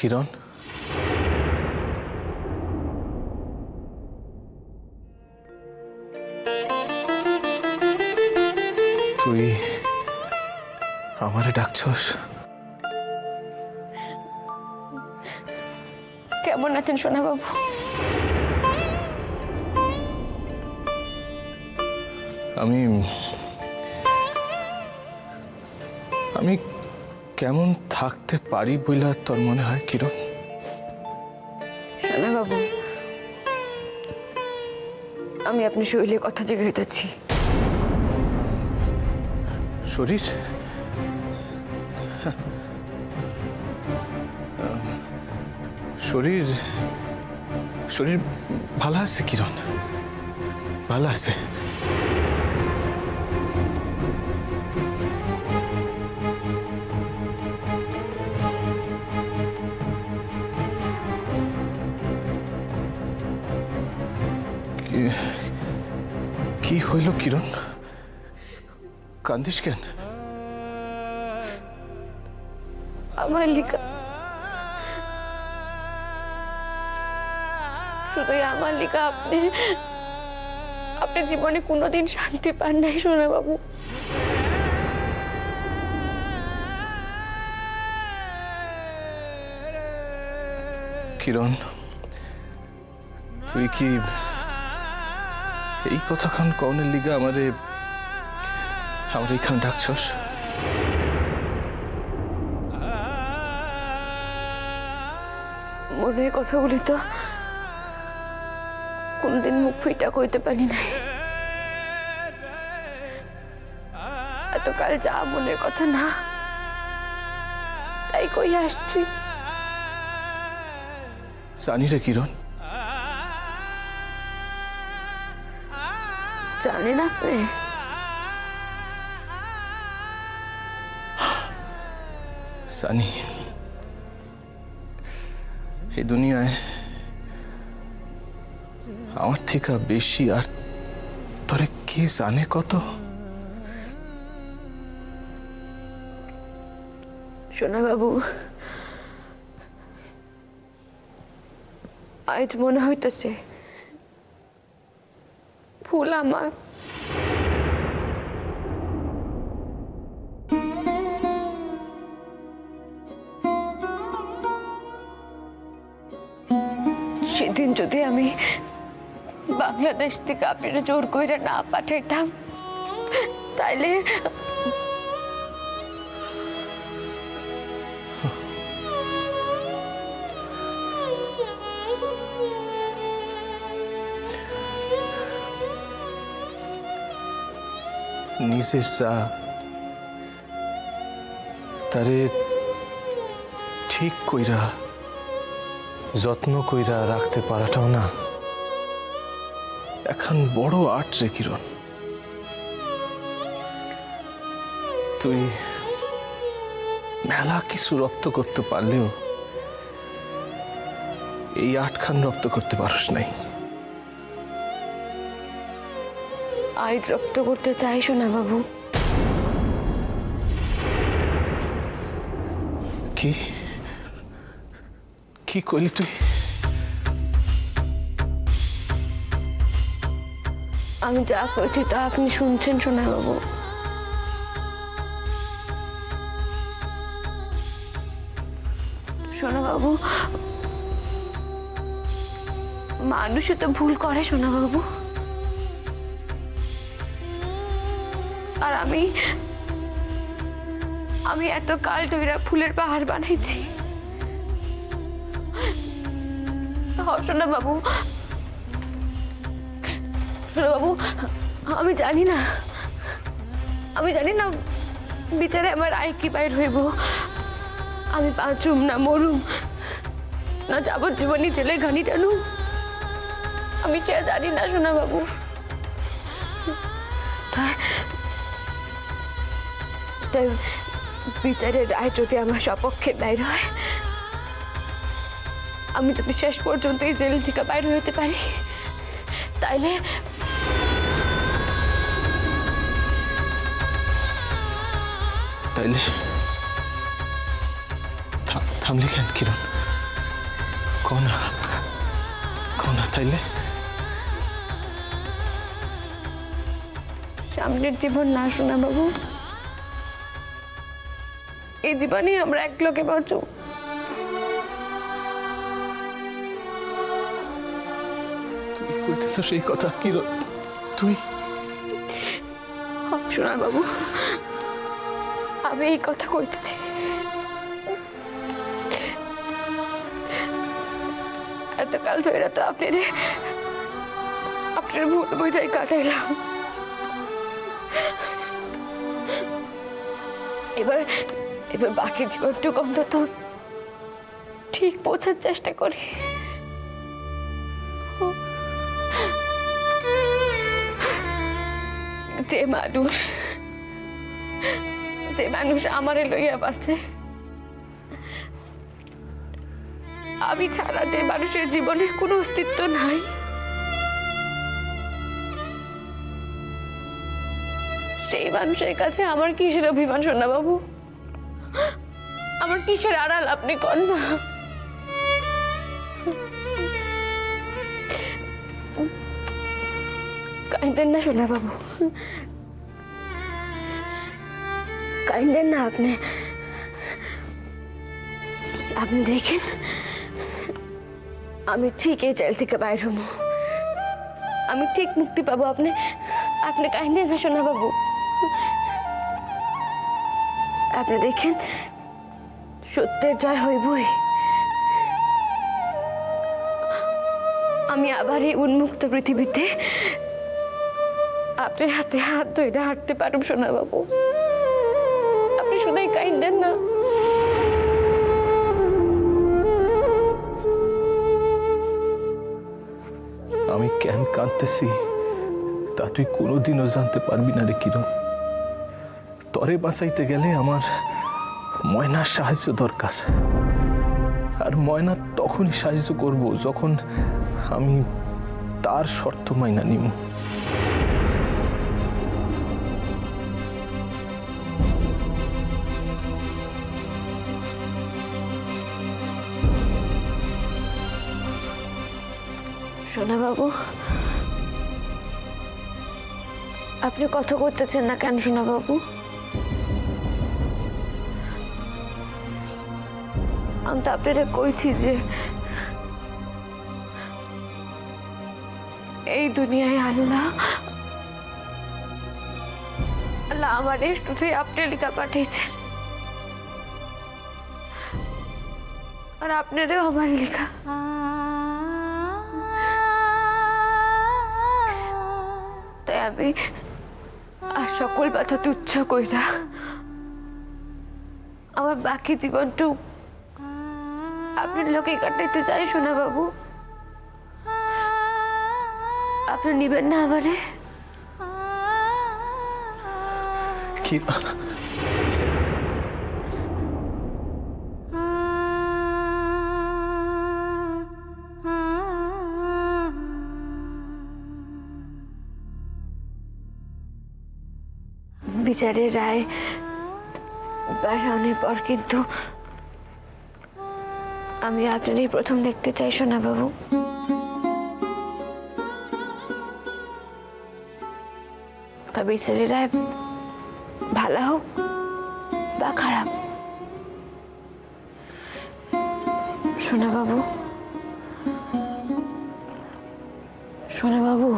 কিরণ, তুই আমারে ডাকছস? কেমন আছেন সোনা বাবু? আমি আমি কেমন থাকতে পারি বইলা তোর মনে হয় কিরণ? সোনা বাবু, আমি আপনার শরীরের কথা জেগে যাচ্ছি। শরীর শরীর শরীর ভালো আছে কিরণ, ভালো আছে। কি হইল কিরণ? কান্দিস কেন? আমার লিখা শুধু আমার লিখা আপনি জীবনে কোনোদিন শান্তি পান নাই সোনা বাবু। কিরণ, তুই কি এই কথাখান কওনের লিগা আমারে এখানে ডাকছস? মনের কথাগুলি তো কোনদিন মুখ ফুইটা কইতে পারি নাই। এতকাল যা মনের কথা না তাই কই আসছি। জানি রে কিরণ, জানেন আপনি? জানি। এই দুনিয়ায় আমার থেকে বেশি আর তোরে কে জানে কত? সোনা বাবু, আজ মনে হইতেছে ভুল আমার। সেদিন যদি আমি বাংলাদেশ থেকে আপনারা জোর করে না পাঠাইতাম তাইলে নিজের চা তারে ঠিক কইরা যত্ন কইরা রাখতে পারাটাও না এখন বড় আর্ট রে কিরণ। তুই মেলা কিছু রপ্ত করতে পারলেও এই আটখান রপ্ত করতে পারস নাই। আজ রপ্ত করতে চাই সোনা বাবু। কি কি কইলি তুই? আমি যা কইছি তা আপনি শুনছেন সোনা বাবু। সোনা বাবু, মানুষে তো ভুল করে সোনা বাবু। আর আমি এত কাল ধইরা ফুলের পাহাড় বানাইছি। সোনা বাবু, সোনা বাবু, আমি জানি না বিচারে আমার আয় কি বাইর হইব। আমি বাঁচুম না মরুম না যাবজ্জীবনী জেলে ঘানি টানুম, আমি সে জানি না সোনা বাবু। তাই বিচারের রায় যদি আমার সপক্ষে বাইর হয়, আমি যদি শেষ পর্যন্ত এই জেল থেকে বাইর হতে পারি, তাইলে তাইলে থামলি কেন কিরণ? কনা তাইলে সামনের জীবন না শোনা বাবু, এই জীবনে আমরা এক লোকে বাঁচব। তুই কইতেছ সেই কথা কিরণ? তুই শোনা বাবু, আমি এই কথা কইতেছি। এতকাল ধরে তো আপনার ভুল বোঝাই কাটাইলাম। এবার বাকি জীবনটুকু অন্তত ঠিক পৌঁছার চেষ্টা করি। যে মানুষ আমারে লইয়া বাঁচে, আমি ছাড়া যে মানুষের জীবনের কোনো অস্তিত্ব নাই, সেই মানুষের কাছে আমার কিসের অভিমান শোনা বাবু? আমার কিসের আড়াল আপনি কন না? কাইন্দেন না শোনা বাবু, কাইন্দেন না। আপনি দেখেন, আমি ঠিক এই জেল থেকে বাইর হব, আমি ঠিক মুক্তি পাবো। আপনি কাইন্দেন না শোনা বাবু। আপনি দেখেন, সত্যের জয় হইবই। আমি আবার এই উন্মুক্ত পৃথিবীতে আপনার হাতে হাত ধরে হাঁটতে পারব শোনা বাবু। আপনি শুধুই কাইন্দেন না। আমি কেন কাঁদতেছি তা তুই কোনোদিনও জানতে পারবি না রে কিরণ। তরে বাঁচাইতে গেলে আমার ময়নার সাহায্য দরকার, আর ময়না তখনই সাহায্য করব যখন আমি তার শর্ত মাইনা নিব। সোনা বাবু, আপনি কথা করতেছেন না কেন সোনা বাবু? আমি তো আপনারা কইছি যে এই দুনিয়ায় আল্লাহ আমার শুধু আপনার লেখা পাঠিয়েছেন, আর আপনারও আমার লেখা। তাই আমি আর সকল কথা তুচ্ছ কইরা আমার বাকি জীবনটু আপনার লোকে কাটাইতে চাই সোনা বাবু। আপনি নিবেন না আমারে? কি বিচারের রায় বাইরানোর পর কিন্তু আমি আপনারই প্রথম দেখতে চাই সোনা বাবু। বিচারের রায় ভালো হোক বা খারাপ, সোনা বাবু, সোনা বাবু,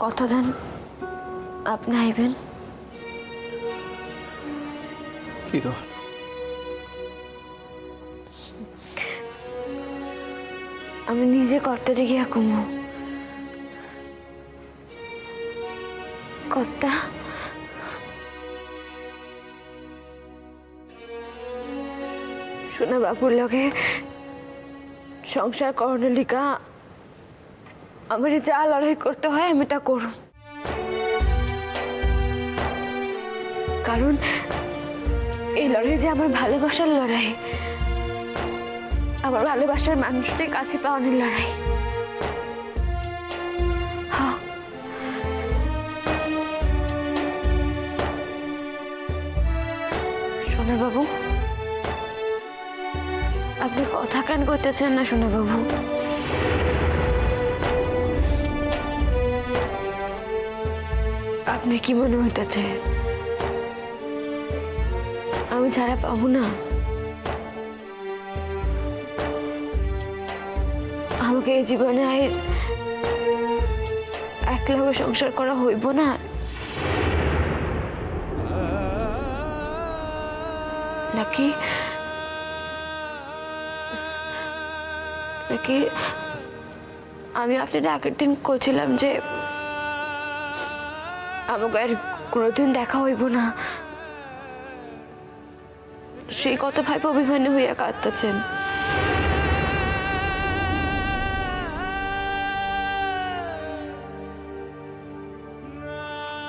কথা দেন আপনি আইবেন। কিরণ, আমি নিজে করতে গিয়া কমো কর্তা। সোনা বাবুর লগে সংসার করণের লিগা আমার যা লড়াই করতে হয় আমি তা করব, কারণ এই লড়াই যে আমার ভালোবাসার লড়াই, আমার ভালোবাসার মানুষদের কাছে পাওয়ানোর লড়াই। সোনা বাবু, আপনি কথা কেন করতেছেন না সোনা বাবু? আপনার কি মনে হইতেছে আমি ছাড়া পাবো না? আমাকে এই জীবনে আর একলাগে সংসার করা হইব না? নাকি নাকি আমি আপনার আগের দিন কইছিলাম যে আমাকে আর কোনোদিন দেখা হইব না, সেই কত ভাই অভিমানী হইয়া কাঁদতেছেন।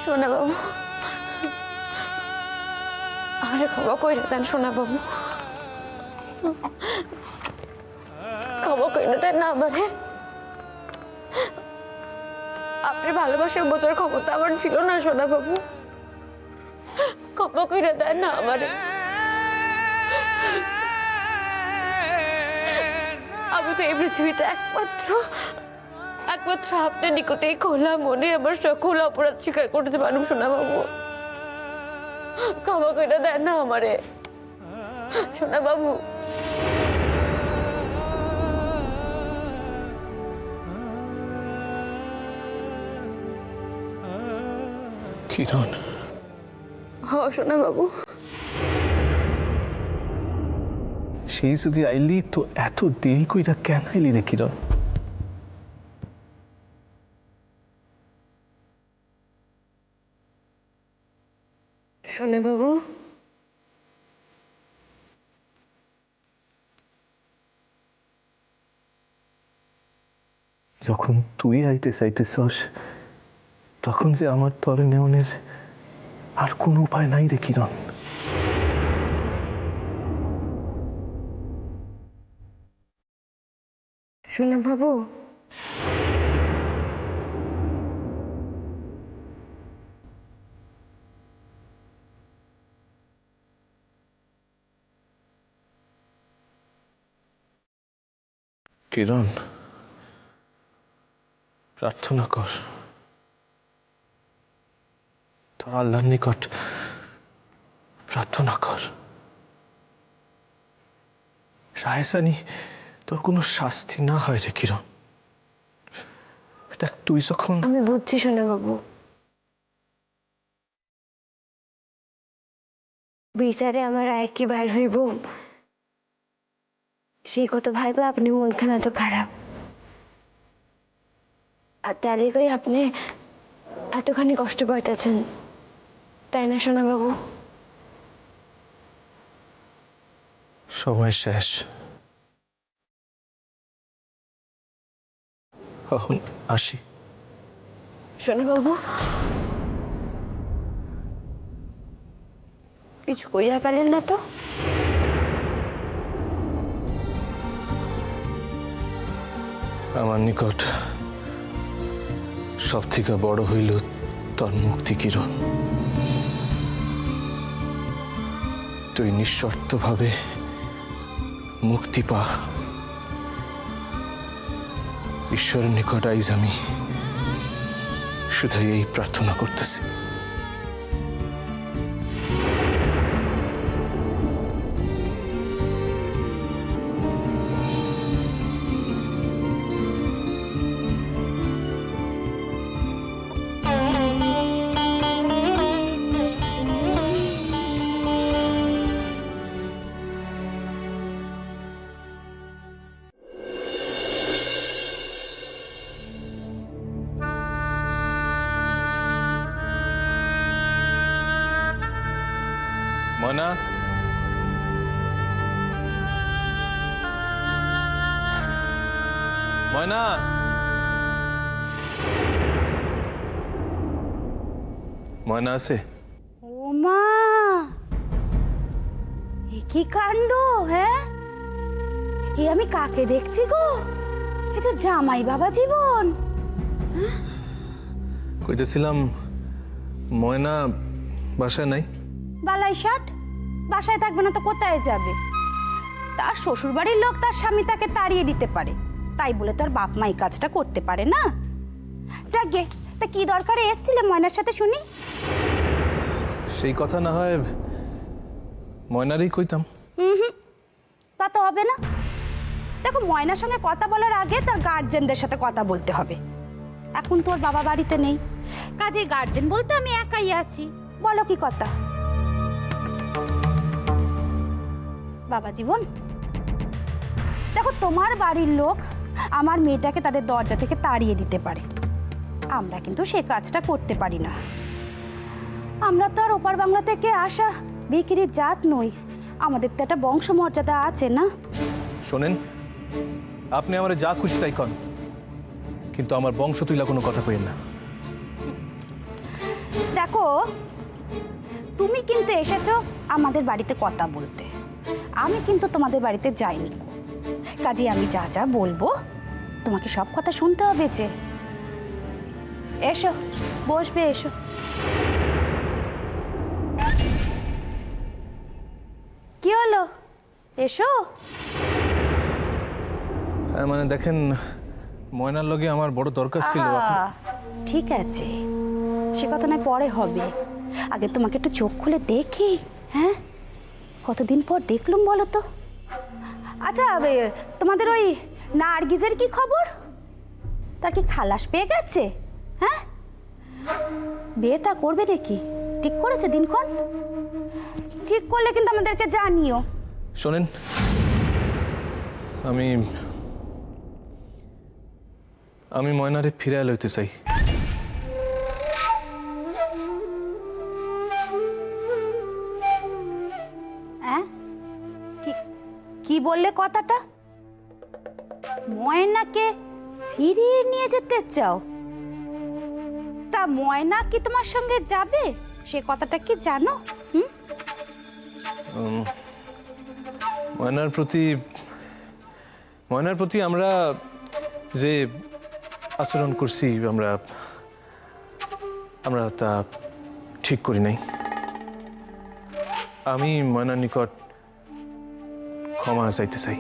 সোনা বাবু, আমারে ক্ষমা করে দেন সোনা বাবু, ক্ষমা করে দেন না আমারে। আপনি ভালোবাসার বোঝার ক্ষমতা আমার ছিল না সোনা বাবু, ক্ষমা করে দেন না আমারে। আমি তো এই পৃথিবীতে একমাত্র আপনার নিকটেই খোলা মনে আমার সকল অপরাধ স্বীকার করতে পারব সোনা বাবু, ক্ষমা করে দেন না আমারে সোনা বাবু। কিরণ, হ্যাঁ সোনা বাবু। সেই যদি আইলি তো এত দেরি কইরা কেন আইলি রে কিরণ? সোনা বাবু, যখন তুই আইতে চাইতেছস তখন যে আমার তরে নেওনের আর কোনো উপায় নাই রে কিরণ। সোনা বাবু, কিরণ, প্রার্থনা কর, তোর আল্লাহর নিকট প্রার্থনা কর, রায়সানি তোর কোনো শাস্তি না হয় রে কিরণ। দেখ তুই যখন আমি বুঝছি সোনা বাবু, বিচারে আমার একই বাইর হইব সেই কত ভাইব আপনি মনখান এত খারাপ, আর তাহলে কই আপনি এতখানি কষ্ট পাইতেছেন, তাই না সোনা বাবু? সময় শেষ, এখন আসি। সোনা বাবু, কিছু কইয়া গেলেন না তো? আমার নিকট সব থেকে বড় হইল তোর মুক্তি কিরণ। তুই নিঃশর্তভাবে মুক্তি পা, ঈশ্বরের নিকট আইজ আমি শুধু এই প্রার্থনা করতেছি। মনা, ময়না, ময়না আছে? ও মা, এ কি কাণ্ড! হ্যাঁ, এ আমি কাকে দেখছি গো? এ যে জামাই বাবা জীবন। কইতেছিলাম ময়না বাসায় নাই। বালাই ষাট, বাসায় থাকবে না তো কোথায় যাবে? তার শ্বশুরবাড়ির লোক তার স্বামী তাকে তাড়িয়ে দিতে পারে, তাই বলে তার বাপ মা এই কাজটা করতে পারে না। যাক গে, তা কি দরকারে এসছিলে ময়নার সাথে শুনি? সেই কথা না হয় ময়নারই কইতাম। তা তো হবে না। দেখো, ময়নার সঙ্গে কথা বলার আগে তার গার্জেনদের সাথে কথা বলতে হবে। এখন তোর বাবা বাড়িতে নেই, কাজে গার্জেন বলতে আমি একাই আছি। বলো কি কথা? বাবা জীবন, দেখো, তোমার বাড়ির লোক আমার মেয়েটাকে তাদের দরজা থেকে তাড়িয়ে দিতে পারে, আমরা কিন্তু সে কাজটা করতে পারি না। আমরা তো আর ওপার বাংলা থেকে আসা ভিখিরির জাত নই, আমাদের তো একটা বংশমর্যাদা আছে না? শোনেন, আপনি আমার যা খুশি তাই কন, কিন্তু আমার বংশ তুইলা কোনো কথা কইেন না। দেখো, তুমি কিন্তু এসেছো আমাদের বাড়িতে কথা বলতে, আমি কিন্তু তোমাদের বাড়িতে যাইনি। কাজে আমি যা যা বলবো তোমাকে সব কথা শুনতে হবে যে। এসো, বসবে, এসো। কি হলো? এসো। মানে দেখেন, ময়নার লগে আমার বড় দরকার ছিল। ঠিক আছে, সে কথা নয় পরে হবে, আগে তোমাকে একটু চোখ খুলে দেখি। হ্যাঁ, কতদিন পর দেখলুম বলো তো। আচ্ছা, তোমাদের ওই নার্গিজের কি খবর? তার কি খালাস পেয়ে গেছে? হ্যাঁ, বিয়েটা করবে দেখি, ঠিক করেছে দিনক্ষণ? ঠিক করলে কিন্তু আমাদেরকে জানিও। শোনেন, আমি ময়নারে ফিরায় লইতে চাই। হ্যাঁ, কি বললে কথাটা? ময়নাকে ফিরিয়ে নিয়ে যেতে চাও? তা ময়না কি তোমার সঙ্গে যাবে? সে কথাটা কি জানো? ময়নার প্রতি আমরা যে আচরণ করছি, আমরা তা ঠিক করি নাই। আমি ময়নার নিকট ক্ষমা চাইতে চাই।